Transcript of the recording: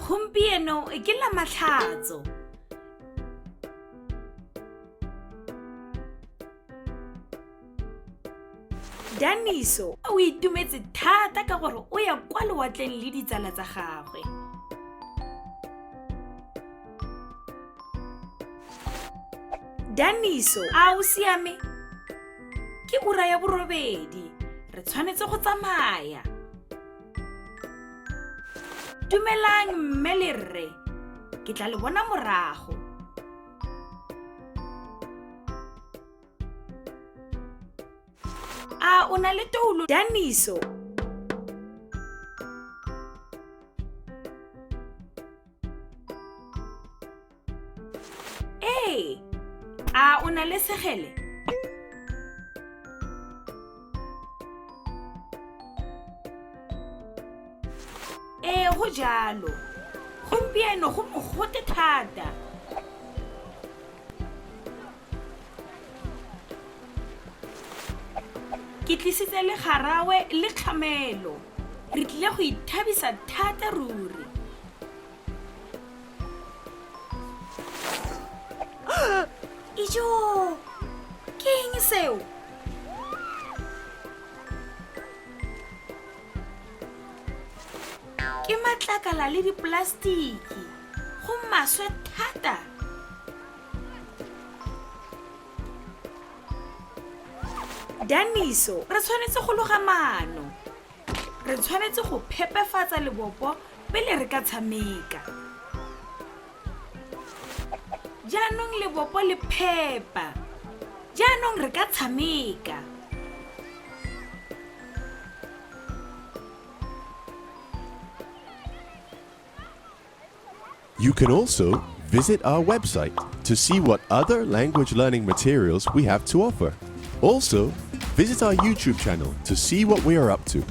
Gompieno ke la matlhatso. Daniso o itumetse thata ka gore o ya kwa lewatleng le ditsala tsa gagwe. Daniso a o siame? Ke ura ya borobedi. Re tshwanetse go tsamaya. Dumelang mme le rre. Ke tla le bona morago. A o na le toulo Daniso? Ee, a o na le segele? Ee, go jalo. Gompieno go mogote thata. Ke tlisitse le garawe le kgamelo. Re tlile go ithabisa thata ruri. Ijo! Ke eng seo? Ke matlakala le diplastiki. Go maswe thata. Daniso, re tshwanetse go loga maano. Re tshwanetse go phepefatsa lebopo pele re ka tshameka. Jaanong lebopo le phepa. Jaanong re ka tshameka. You can also visit our website to see what other language learning materials we have to offer. Also, visit our YouTube channel to see what we are up to.